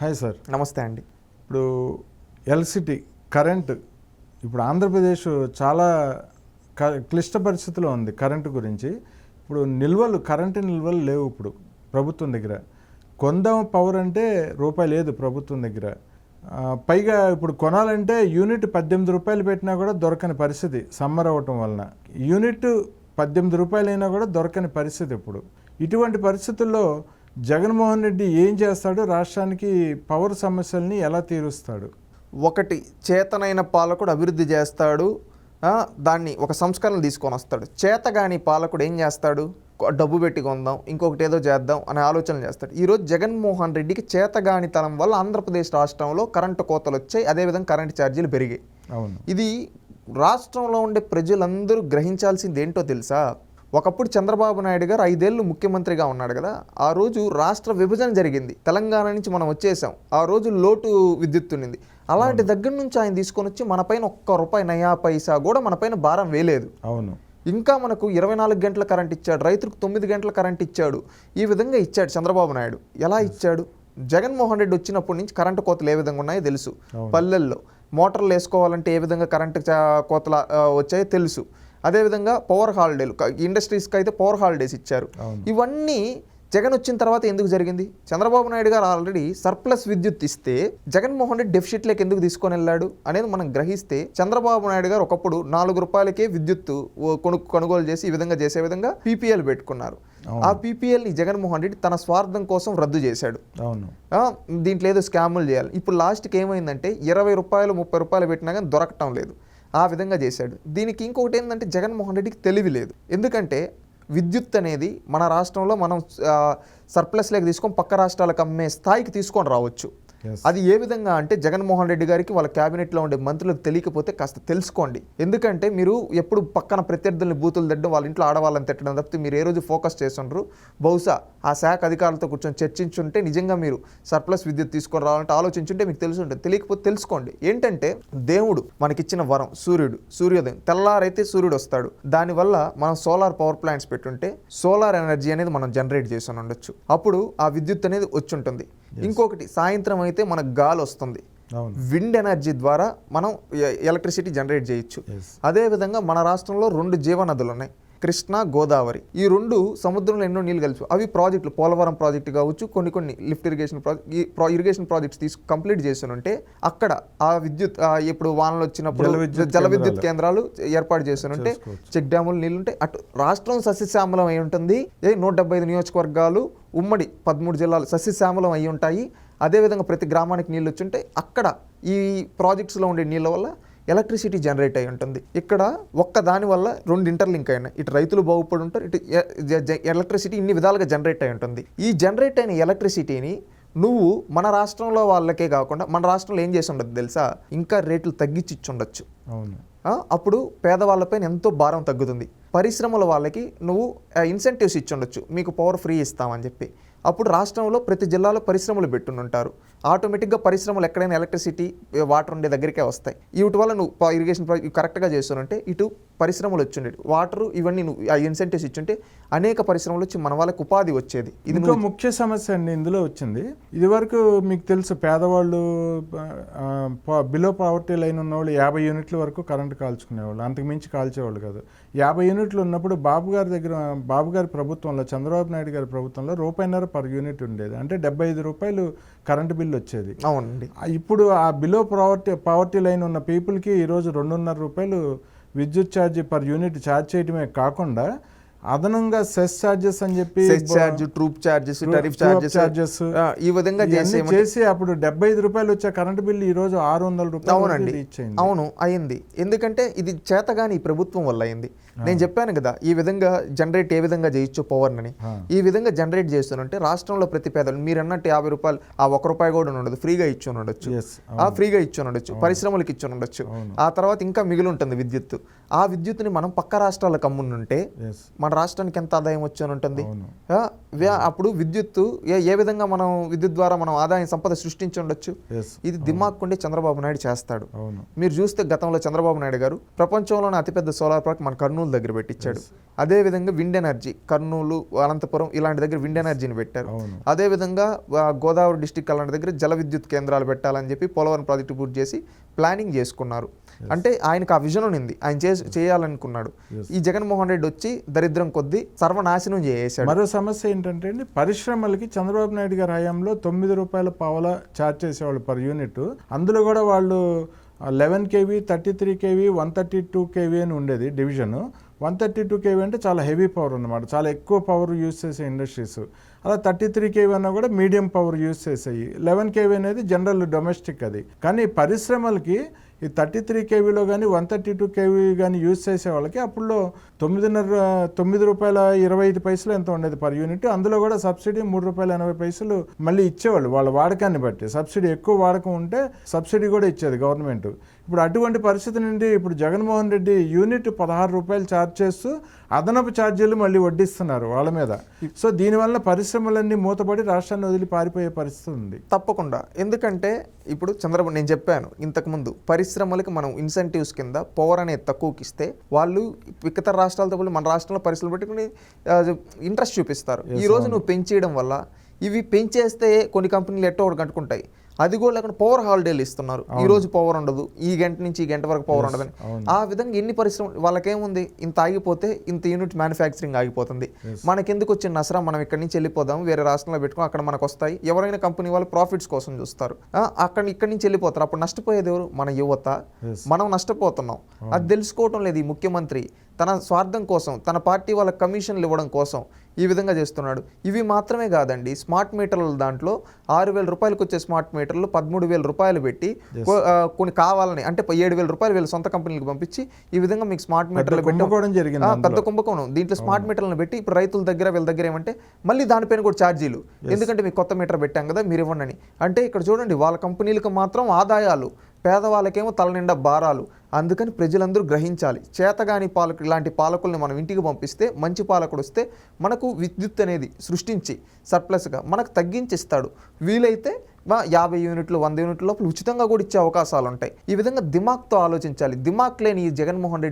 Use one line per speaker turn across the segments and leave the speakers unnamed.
Hi sir.
నమస్తే అండి.
ఇప్పుడు ఎలక్ట్రిసిటీ కరెంట్ ఇప్పుడు ఆంధ్రప్రదేశ్ చాలా క్లిష్ట పరిస్థితిలో ఉంది కరెంటు గురించి. ఇప్పుడు కరెంటు నిల్వలు లేవు ఇప్పుడు ప్రభుత్వం దగ్గర. కొందాం పవర్ అంటే రూపాయి లేదు ప్రభుత్వం దగ్గర. పైగా ఇప్పుడు కొనాలంటే యూనిట్ 18 రూపాయలు పెట్టినా కూడా దొరకని పరిస్థితి సమ్మర్ అవ్వటం వలన. యూనిట్ 18 రూపాయలైనా కూడా దొరకని పరిస్థితి ఇప్పుడు. ఇటువంటి పరిస్థితుల్లో జగన్మోహన్ రెడ్డి ఏం చేస్తాడు, రాష్ట్రానికి పవర్ సమస్యల్ని ఎలా తీరుస్తాడు?
ఒకటి, చేతనైన పాలకుడు అభివృద్ధి చేస్తాడు, దాన్ని ఒక సంస్కరణ తీసుకొని వస్తాడు. చేతగాని పాలకుడు ఏం చేస్తాడు, డబ్బు పెట్టి కొందాం, ఇంకొకటి ఏదో చేద్దాం అనే ఆలోచన చేస్తాడు. ఈరోజు జగన్మోహన్ రెడ్డికి చేతగానితనం వల్ల ఆంధ్రప్రదేశ్ రాష్ట్రంలో కరెంటు కోతలు వచ్చాయి, అదేవిధంగా కరెంటు ఛార్జీలు పెరిగాయి.
అవును,
ఇది రాష్ట్రంలో ఉండే ప్రజలందరూ గ్రహించాల్సింది ఏంటో తెలుసా? ఒకప్పుడు చంద్రబాబు నాయుడు గారు 5 ఏళ్ళు ముఖ్యమంత్రిగా ఉన్నాడు కదా, ఆ రోజు రాష్ట్ర విభజన జరిగింది, తెలంగాణ నుంచి మనం వచ్చేసాం, ఆ రోజు లోటు విద్యుత్ ఉన్నింది. అలాంటి దగ్గర నుంచి ఆయన తీసుకొని వచ్చి మన పైన ₹1 నయా పైసా కూడా మన పైన భారం వేయలేదు.
అవును,
ఇంకా మనకు 24 గంటల కరెంట్ ఇచ్చాడు, రైతులకు 9 గంటల కరెంట్ ఇచ్చాడు. ఈ విధంగా ఇచ్చాడు చంద్రబాబు నాయుడు. ఎలా ఇచ్చాడు? జగన్మోహన్ రెడ్డి వచ్చినప్పటి నుంచి కరెంటు కోతలు ఏ విధంగా ఉన్నాయో తెలుసు. పల్లెల్లో మోటార్లు వేసుకోవాలంటే ఏ విధంగా కరెంటు కోతలు వచ్చాయో తెలుసు. అదేవిధంగా పవర్ హాలిడేలు, ఇండస్ట్రీస్కి అయితే పవర్ హాలిడేస్ ఇచ్చారు. ఇవన్నీ జగన్ వచ్చిన తర్వాత ఎందుకు జరిగింది? చంద్రబాబు నాయుడు గారు ఆల్రెడీ సర్ప్లస్ విద్యుత్ ఇస్తే జగన్మోహన్ రెడ్డి డెఫిసిట్లోకి ఎందుకు తీసుకొని వెళ్ళాడు అనేది మనం గ్రహిస్తే, చంద్రబాబు నాయుడు గారు ఒకప్పుడు ₹4 విద్యుత్ కొనుగోలు చేసి ఈ విధంగా చేసే విధంగా పీపీఎల్ పెట్టుకున్నారు. ఆ పీపీఎల్ని జగన్మోహన్ రెడ్డి తన స్వార్థం కోసం రద్దు చేశాడు. దీంట్లో ఏదో స్కాములు చేయాలి. ఇప్పుడు లాస్ట్కి ఏమైందంటే ₹20 ₹30 పెట్టినా కానీ దొరకటం లేదు. ఆ విధంగా చేశాడు. దీనికి ఇంకొకటి ఏంటంటే జగన్మోహన్ రెడ్డికి తెలివి లేదు. ఎందుకంటే విద్యుత్ అనేది మన రాష్ట్రంలో మనం సర్ప్లస్లోకి తీసుకొని పక్క రాష్ట్రాలకు అమ్మే స్థాయికి తీసుకొని రావచ్చు. అది ఏ విధంగా అంటే జగన్మోహన్ రెడ్డి గారికి వాళ్ళ క్యాబినెట్లో ఉండే మంత్రులకు తెలియకపోతే కాస్త తెలుసుకోండి. ఎందుకంటే మీరు ఎప్పుడు పక్కన ప్రత్యర్థుల్ని బూతులు తిట్టడం, వాళ్ళ ఇంట్లో ఆడవాళ్ళని తిట్టడం తప్పితే మీరు ఏ రోజు ఫోకస్ చేస్తుండ్రు. బహుశా ఆ శాఖ అధికారులతో కూర్చొని చర్చించుంటే నిజంగా మీరు సర్ప్లస్ విద్యుత్ తీసుకొని రావాలంటే ఆలోచించుంటే మీకు తెలిసి ఉంటుంది. తెలియకపోతే తెలుసుకోండి. ఏంటంటే దేవుడు మనకిచ్చిన వరం సూర్యోదయం తెల్లారైతే సూర్యుడు వస్తాడు. దానివల్ల మనం సోలార్ పవర్ ప్లాంట్స్ పెట్టుంటే సోలార్ ఎనర్జీ అనేది మనం జనరేట్ చేసి ఉండొచ్చు. అప్పుడు ఆ విద్యుత్ అనేది వచ్చి ఉంటుంది. ఇంకొకటి, సాయంత్రం అయితే మనకు గాలి వస్తుంది. విండ్ ఎనర్జీ ద్వారా మనం ఎలక్ట్రిసిటీ జనరేట్ చేయొచ్చు. అదేవిధంగా మన రాష్ట్రంలో 2 జీవనదులు ఉన్నాయి, కృష్ణా, గోదావరి. ఈ 2 సముద్రంలో ఎన్నో నీళ్ళు కలిసి అవి ప్రాజెక్టులు, పోలవరం ప్రాజెక్టు కావచ్చు, కొన్ని లిఫ్ట్ ఇరిగేషన్ ప్రాజెక్ట్స్ కంప్లీట్ చేసి ఉంటే అక్కడ ఆ విద్యుత్ ఇప్పుడు వానలు వచ్చినప్పుడు జల విద్యుత్ కేంద్రాలు ఏర్పాటు చేసి ఉంటే చెక్ డ్యాములు నీళ్ళు ఉంటే అటు రాష్ట్రం సస్యశ్యామలం అయి ఉంటుంది. 175 నియోజకవర్గాలు ఉమ్మడి 13 జిల్లాలు సస్యశ్యామలం అయి ఉంటాయి. అదేవిధంగా ప్రతి గ్రామానికి నీళ్ళు వచ్చుంటే అక్కడ ఈ ప్రాజెక్ట్స్లో ఉండే నీళ్ళ వల్ల ఎలక్ట్రిసిటీ జనరేట్ అయి ఉంటుంది. ఇక్కడ ఒక్క దాని వల్ల 2 ఇంటర్లింక్ అయినాయి. ఇటు రైతులు బాగుపడి ఉంటారు, ఇటు ఎలక్ట్రిసిటీ ఇన్ని విధాలుగా జనరేట్ అయి ఉంటుంది. ఈ జనరేట్ అయిన ఎలక్ట్రిసిటీని నువ్వు మన రాష్ట్రంలో వాళ్ళకే కాకుండా మన రాష్ట్రంలో ఏం చేసి ఉండదు తెలుసా? ఇంకా రేట్లు తగ్గించి ఇచ్చి ఉండొచ్చు. అప్పుడు పేదవాళ్ళపైన ఎంతో భారం తగ్గుతుంది. పరిశ్రమల వాళ్ళకి నువ్వు ఇన్సెంటివ్స్ ఇచ్చి ఉండొచ్చు, మీకు పవర్ ఫ్రీ ఇస్తామని చెప్పి. అప్పుడు రాష్ట్రంలో ప్రతి జిల్లాలో పరిశ్రమలు పెట్టునుంటారు. ఆటోమేటిక్గా పరిశ్రమలు ఎక్కడైనా ఎలక్ట్రిసిటీ, వాటర్ ఉండే దగ్గరికే వస్తాయి. వీటి వల్ల నువ్వు ఇరిగేషన్ కరెక్ట్గా చేస్తుంటే ఇటు పరిశ్రమలు వచ్చిండేవి, వాటరు ఇవన్నీ నువ్వు ఆ ఇన్సెంటివ్స్ ఇచ్చుంటే అనేక పరిశ్రమలు వచ్చి మన వాళ్ళకి ఉపాధి వచ్చేది. ఇది
ఇంకో ముఖ్య సమస్య అండి ఇందులో వచ్చింది. ఇదివరకు మీకు తెలుసు, పేదవాళ్ళు బిలో పావర్టీ లైన్ ఉన్నవాళ్ళు 50 యూనిట్ల వరకు కరెంటు కాల్చుకునేవాళ్ళు, అంతకు మించి కాల్చేవాళ్ళు కాదు. 50 యూనిట్లు ఉన్నప్పుడు బాబు గారి ప్రభుత్వంలో, చంద్రబాబు నాయుడు గారి ప్రభుత్వంలో ₹1.5 పర్ యూనిట్ ఉండేది. అంటే ₹75 కరెంటు బిల్లు వచ్చేది.
అవునండి.
ఇప్పుడు ఆ బిలో పావర్టీ లైన్ ఉన్న పీపుల్కి ఈరోజు ₹2.5 విద్యుత్ ఛార్జీ పర్ యూనిట్ ఛార్జ్ చేయడమే కాకుండా అదనంగా సెస్ ఛార్జెస్ అని చెప్పి,
ట్రూప్ ఛార్జెస్, టరిఫ్ ఛార్జెస్ ఈ విధంగా
చేసి అప్పుడు ₹75 వచ్చే కరెంటు బిల్లు ఈ రోజు ₹600.
అవునండి, అవును అయింది. ఎందుకంటే ఇది చేతగాని ప్రభుత్వం వల్ల అయింది. నేను చెప్పాను కదా ఈ విధంగా జనరేట్ ఏ విధంగా చేయొచ్చు పవర్ అని. ఈ విధంగా జనరేట్ చేస్తుంటే రాష్ట్రంలో ప్రతి పేదలు మీరు అన్నట్టు ₹50 ఆ ₹1 కూడా ఉండదు, ఫ్రీగా ఇచ్చి ఉండొచ్చు. ఫ్రీగా ఇచ్చి ఉండొచ్చు, పరిశ్రమలకు ఇచ్చి ఉండొచ్చు. ఆ తర్వాత ఇంకా మిగిలి ఉంటుంది విద్యుత్. ఆ విద్యుత్ని మనం పక్క రాష్ట్రాలకు అమ్ముంటే మన రాష్ట్రానికి ఎంత ఆదాయం వచ్చి ఉంటుంది. అప్పుడు విద్యుత్ ఏ విధంగా మనం విద్యుత్ ద్వారా మనం ఆదాయం సంపద సృష్టించి ఉండొచ్చు. ఇది దిమాక్కుండే చంద్రబాబు నాయుడు చేస్తాడు. మీరు చూస్తే గతంలో చంద్రబాబు నాయుడు గారు ప్రపంచంలోనే అతిపెద్ద సోలార్ పార్క్ మన కర్నూలు దగ్గర పెట్టించాడు. అదేవిధంగా విండ్ ఎనర్జీ కర్నూలు, అనంతపురం ఇలాంటి దగ్గర విండ్ ఎనర్జీని పెట్టారు.
అవును.
అదేవిధంగా గోదావరి డిస్టిక్ అలాంటి దగ్గర జల విద్యుత్ కేంద్రాలు పెట్టాలని చెప్పి పోలవరం ప్రాజెక్టు పూర్తి చేసి ప్లానింగ్ చేసుకున్నారు. అంటే ఆయనకు ఆ విజన్ ఉంది, ఆయన చేయాలనుకున్నాడు. ఈ జగన్మోహన్ రెడ్డి వచ్చి దరిద్రం కొద్దీ సర్వనాశనం చేసేశాడు.
మరో సమస్య ఏంటంటే అండి, పరిశ్రమలకి చంద్రబాబు నాయుడు గారి హయాంలో 9 రూపాయల పావలా ఛార్జ్ చేసేవాళ్ళు పర్ యూనిట్. అందులో కూడా వాళ్ళు 11 kV, 33 kV, 132 kV అని ఉండేది డివిజన్. 132 kV అంటే చాలా హెవీ పవర్ అన్నమాట, చాలా ఎక్కువ పవర్ యూజ్ చేసే ఇండస్ట్రీస్. అలా 33 kV అన్నా కూడా మీడియం పవర్ యూజ్ చేసాయి. 11 kV అనేది జనరల్ డొమెస్టిక్ అది. కానీ పరిశ్రమలకి ఈ 33 kVలో కానీ 132 kV కానీ యూజ్ చేసే వాళ్ళకి అప్పుడులో 9 రూపాయల 25 పైసలు ఎంత ఉండేది పర్ యూనిట్. అందులో కూడా సబ్సిడీ 3 రూపాయల 80 పైసలు మళ్ళీ ఇచ్చేవాళ్ళు వాళ్ళ వాడకాన్ని బట్టి. సబ్సిడీ ఎక్కువ వాడకం ఉంటే సబ్సిడీ కూడా ఇచ్చేది గవర్నమెంట్. ఇప్పుడు అటువంటి పరిస్థితి నుండి ఇప్పుడు జగన్మోహన్ రెడ్డి యూనిట్ 16 రూపాయలు ఛార్జ్ చేస్తూ అదనపు ఛార్జీలు మళ్ళీ వడ్డిస్తున్నారు వాళ్ళ మీద. సో దీనివల్ల పరిశ్రమలన్నీ మూతపడి రాష్ట్రాన్ని వదిలి పారిపోయే పరిస్థితి ఉంది.
తప్పకుండా. ఎందుకంటే ఇప్పుడు చంద్రబాబు, నేను చెప్పాను ఇంతకుముందు, పరిశ్రమలకు మనం ఇన్సెంటివ్స్ కింద పవర్ అనేది తక్కువకి ఇస్తే వాళ్ళు ఇతర రాష్ట్రాలతో పాటు మన రాష్ట్రంలో పరిశ్రమలు పెట్టుకుని ఇంట్రెస్ట్ చూపిస్తారు. ఈ రోజు నువ్వు పెంచేయడం వల్ల ఇవి పెంచేస్తే కొన్ని కంపెనీలు ఎట్టో ఒకటి కట్టుకుంటాయి. అది కూడా లేకుండా పవర్ హాలిడేలు ఇస్తున్నారు. ఈ రోజు పవర్ ఉండదు, ఈ గంట నుంచి ఈ గంట వరకు పవర్ ఉండదని. ఆ విధంగా ఎన్ని పరిశ్రమలు వాళ్ళకేముంది, ఇంత ఆగిపోతే ఇంత యూనిట్ మ్యానుఫ్యాక్చరింగ్ ఆగిపోతుంది. మనకెందుకు వచ్చిన నసరా, మనం ఇక్కడి నుంచి వెళ్ళిపోదాం, వేరే రాష్ట్రంలో పెట్టుకుని అక్కడ మనకు వస్తాయి. ఎవరైనా కంపెనీ వాళ్ళు ప్రాఫిట్స్ కోసం చూస్తారు, ఇక్కడి నుంచి వెళ్ళిపోతారు. అప్పుడు నష్టపోయేది ఎవరు? మన యువత. మనం నష్టపోతున్నాం. అది తెలుసుకోవటం లేదు ఈ ముఖ్యమంత్రి. తన స్వార్థం కోసం, తన పార్టీ వాళ్ళ కమిషన్లు ఇవ్వడం కోసం ఈ విధంగా చేస్తున్నాడు. ఇవి మాత్రమే కాదండి, స్మార్ట్ మీటర్ల దాంట్లో 6,000 రూపాయలకు వచ్చే స్మార్ట్ మీటర్లు 13,000 రూపాయలు పెట్టి కొన్ని కావాలని అంటే 7,000 రూపాయలు వీళ్ళ సొంత కంపెనీలకు పంపించి ఈ విధంగా మీకు స్మార్ట్ మీటర్లు పెద్ద కుంభకోణం. దీంట్లో స్మార్ట్ మీటర్లను పెట్టి ఇప్పుడు రైతుల దగ్గర వీళ్ళ దగ్గర ఏమంటే మళ్ళీ దానిపైన కూడా ఛార్జీలు. ఎందుకంటే మీకు కొత్త మీటర్ పెట్టాం కదా మీరు ఇవ్వండి అని. అంటే ఇక్కడ చూడండి, వాళ్ళ కంపెనీలకు మాత్రం ఆదాయాలు, పేదవాళ్ళకేమో తలనిండా భారాలు. అందుకని ప్రజలందరూ గ్రహించాలి. చేతగాని పాలకులు, ఇలాంటి పాలకుల్ని మనం ఇంటికి పంపిస్తే, మంచి పాలకుడు వస్తే మనకు విద్యుత్ అనేది సృష్టించి సర్ప్లస్గా మనకు తగ్గించిస్తాడు. వీలైతే 50 యూనిట్లు 100 యూనిట్ల లోపల ఉచితంగా కూడా ఇచ్చే అవకాశాలు ఉంటాయి. ఈ విధంగా దిమాగ్తో ఆలోచించాలి. దిమాగ్ లేని ఈ జగన్మోహన్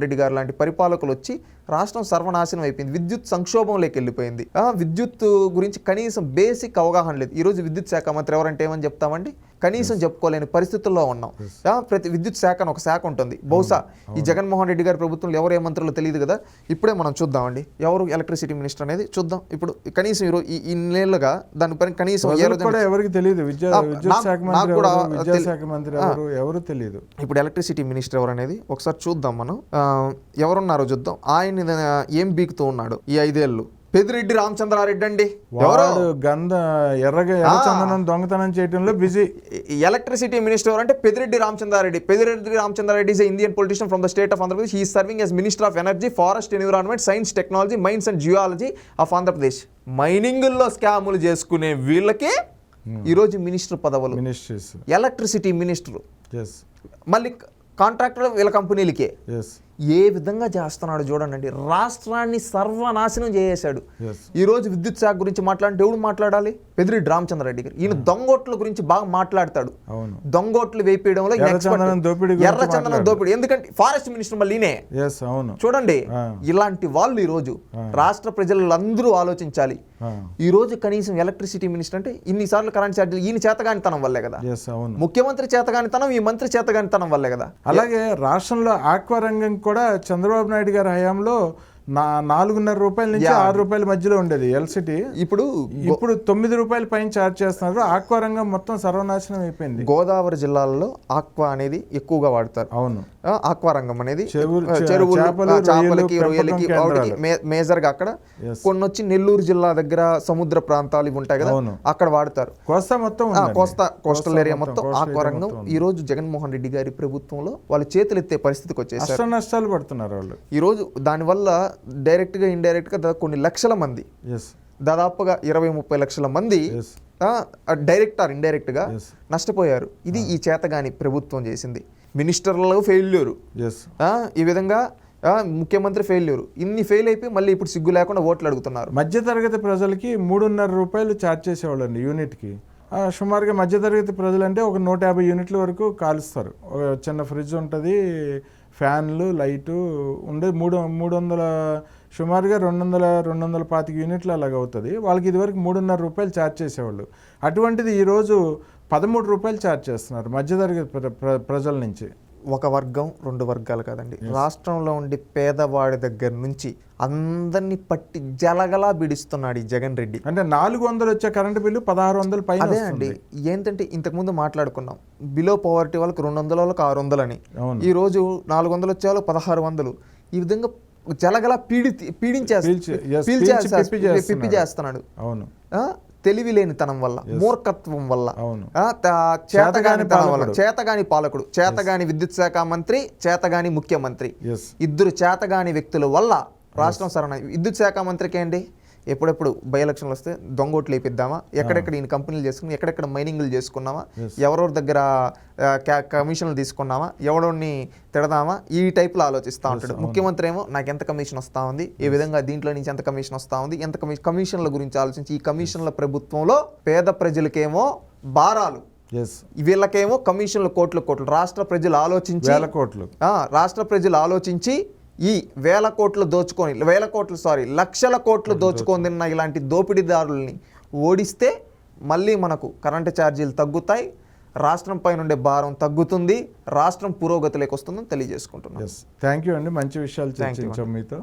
రెడ్డి గారు లాంటి పరిపాలకులు వచ్చి రాష్ట్రం సర్వనాశనం అయిపోయింది. విద్యుత్ సంక్షోభంలోకి వెళ్ళిపోయింది. విద్యుత్ గురించి కనీసం బేసిక్ అవగాహన లేదు. ఈరోజు విద్యుత్ శాఖ మంత్రి ఎవరంటే ఏమని చెప్తామండి, కనీసం చెప్పుకోలేని పరిస్థితుల్లో ఉన్నాం. ప్రతి విద్యుత్ శాఖ అని ఒక శాఖ ఉంటుంది. బహుశా ఈ జగన్మోహన్ రెడ్డి గారి ప్రభుత్వంలో ఎవరు ఏ మంత్రులు తెలియదు కదా. ఇప్పుడే మనం చూద్దామండి ఎవరు ఎలక్ట్రిసిటీ మినిస్టర్ అనేది చూద్దాం. ఇప్పుడు కనీసం ఈ నెలలుగా దానిపైన కనీసం
ఎవరికి తెలియదు. ఎవరు తెలియదు.
ఇప్పుడు ఎలక్ట్రిసిటీ మినిస్టర్ ఎవరు అనేది ఒకసారి చూద్దాం. మనం ఎవరున్నారో చూద్దాం. ఆయన ఏం బీకుతూ ఉన్నాడు ఈ 5 ఏళ్ళు. పెద్దిరెడ్డి రామచంద్రారెడ్డి అండి.
ఎర్రచందనం దొంగతనం చేయడంలో బిజీ.
ఎలక్ట్రిసిటీ మినిస్టర్ అంటే Peddireddy Ramachandra Reddy. Peddireddy Ramachandra Reddy is an Indian politician from the state of Andhra Pradesh. He is serving as Minister of Energy, Forest Environment, Science, Technology, Mines and Geology of Andhra Pradesh. మైనింగుల్లో స్కాములు చేసుకునే వీళ్ళకే ఈరోజు మినిస్టర్ పదవులు. Electricity minister, మళ్ళీ contractor వీళ్ళ కంపెనీలకే. ఏ విధంగా చేస్తున్నాడు చూడండి. రాష్ట్రాన్ని సర్వనాశనం చేసేశాడు. ఈ రోజు విద్యుత్ శాఖ గురించి మాట్లాడితే ఎవడు మాట్లాడాలి? పెద్దిరెడ్డి రామచంద్రారెడ్డి గారు. ఈయన దొంగోట్ల గురించి బాగా మాట్లాడతాడు. దొంగోట్లు వేపేయడంలో ఎర్రచందనం దోపిడీ. ఎందుకంటే ఫారెస్ట్ మినిస్టర్ మళ్ళీ ఈయనే. చూడండి, ఇలాంటి వాళ్ళు ఈ రోజు రాష్ట్ర ప్రజలందరూ ఆలోచించాలి. ఈ రోజు కనీసం ఎలక్ట్రిసిటీ మినిస్టర్ అంటే ఇన్నిసార్లు కరెంట్ ఛార్జీలు ఈయన చేతగానితనం వల్లే కదా. ముఖ్యమంత్రి చేతగానితనం, ఈ మంత్రి చేతగానితనం వల్లే కదా.
అలాగే రాష్ట్రంలో ఆక్వా రంగం కూడా చంద్రబాబు నాయుడు గారి హయాంలో 4.5 రూపాయల నుంచి 6 రూపాయల మధ్యలో ఉండేది ఎల్సిటీ. ఇప్పుడు 9 రూపాయల పైన ఛార్జ్ చేస్తున్నారు. ఆక్వా రంగం మొత్తం సర్వనాశనం అయిపోయింది.
గోదావరి జిల్లాలో ఆక్వా అనేది ఎక్కువగా వాడతారు. అవును, ఆక్వా రంగం అనేది చెరువులు, చేపలకి, రొయ్యలకి మేజర్ గా అక్కడ. కొన్ని వచ్చి నెల్లూరు జిల్లా దగ్గర సముద్ర ప్రాంతాలు ఇవి ఉంటాయి కదా, అక్కడ వాడతారు. కోస్టల్ ఏరియా మొత్తం ఆక్వా రంగం. ఈ రోజు జగన్మోహన్ రెడ్డి గారి ప్రభుత్వంలో వాళ్ళు చేతులెత్తే పరిస్థితికి వచ్చేసారు.
నష్టాలు పడుతున్నారు వాళ్ళు.
ఈ రోజు దానివల్ల డైరెక్ట్ గా ఇండైరెక్ట్ గా కొన్ని లక్షల మంది, దాదాపుగా 20-30 లక్షల మంది డైరెక్ట్ ఆర్ ఇండైరెక్ట్ గా నష్టపోయారు. ఇది ఈ చేతగాని ప్రభుత్వం చేసింది. మినిస్టర్లు ఫెయిల్యూరు, ఈ విధంగా ముఖ్యమంత్రి ఫెయిల్యూరు. ఇన్ని ఫెయిల్ అయిపోయి మళ్ళీ ఇప్పుడు సిగ్గు లేకుండా ఓట్లు అడుగుతున్నారు.
మధ్యతరగతి ప్రజలకి 3.5 రూపాయలు ఛార్జ్ చేసేవాళ్ళండి యూనిట్కి. సుమారుగా మధ్యతరగతి ప్రజలు అంటే ఒక 150 యూనిట్ల వరకు కాలుస్తారు. ఒక చిన్న ఫ్రిడ్జ్ ఉంటుంది, ఫ్యాన్లు లైటు ఉండే 300 సుమారుగా 225 యూనిట్లు అలాగ అవుతుంది. వాళ్ళకి ఇదివరకు 3.5 రూపాయలు ఛార్జ్ చేసేవాళ్ళు. అటువంటిది ఈరోజు 13 రూపాయలు ఛార్జ్ చేస్తున్నారు మధ్యతరగతి ప్రజల నుంచి.
ఒక వర్గం, రెండు వర్గాలు కాదండి. రాష్ట్రంలో ఉండి పేదవాడి దగ్గర నుంచి అందరినీ పట్టి జలగలా బిడిస్తున్నాడు ఈ జగన్ రెడ్డి.
అంటే 400 వచ్చే కరెంటు బిల్లు 1600 పైన.
అదే అండి, ఏంటంటే ఇంతకుముందు మాట్లాడుకున్నాం బిలో పవర్టీ వాళ్ళకి 200 వాళ్ళకి 600 అని. ఈ రోజు 400 వచ్చే వాళ్ళకి 1600. ఈ విధంగా జలగలా పిప్పి చేస్తున్నాడు.
అవును,
తెలివి లేనితనం వల్ల, మూర్ఖత్వం వల్ల,
అవును,
చేతగానితనం వల్ల. చేతగాని పాలకుడు, చేతగాని విద్యుత్ శాఖ మంత్రి, చేతగాని ముఖ్యమంత్రి, ఇద్దరు చేతగాని వ్యక్తుల వల్ల రాష్ట్రం సరైన. విద్యుత్ శాఖ మంత్రికి ఏంటి, ఎప్పుడెప్పుడు బై ఎలక్షన్లు వస్తే దొంగోట్లు వేపిద్దామా, ఎక్కడెక్కడ ఈయన కంపెనీలు చేసుకుని ఎక్కడెక్కడ మైనింగ్లు చేసుకున్నామా, ఎవరెవరి దగ్గర కమిషన్లు తీసుకున్నామా, ఎవడోని తిడదామా, ఈ టైప్లో ఆలోచిస్తూ ఉంటాడు. ముఖ్యమంత్రి ఏమో నాకు ఎంత కమిషన్ వస్తూ ఉంది, ఏ విధంగా దీంట్లో నుంచి ఎంత కమిషన్ వస్తూ ఉంది, ఎంత కమిషన్ల గురించి ఆలోచించి ఈ కమిషన్ల ప్రభుత్వంలో పేద ప్రజలకేమో భారాలు, వీళ్ళకేమో కమిషన్లు కోట్లు. రాష్ట్ర ప్రజలు ఆలోచించి రాష్ట్ర ప్రజలు ఆలోచించి ఈ లక్షల కోట్లు దోచుకొని తిన్న ఇలాంటి దోపిడీదారుల్ని ఓడిస్తే మళ్ళీ మనకు కరెంటు ఛార్జీలు తగ్గుతాయి, రాష్ట్రం పైన ఉండే భారం తగ్గుతుంది, రాష్ట్రం పురోగతిలోకి వస్తుందని తెలియజేసుకుంటున్నాం.
థ్యాంక్ యూ అండి, మంచి విషయాలు చర్చించాం మీతో.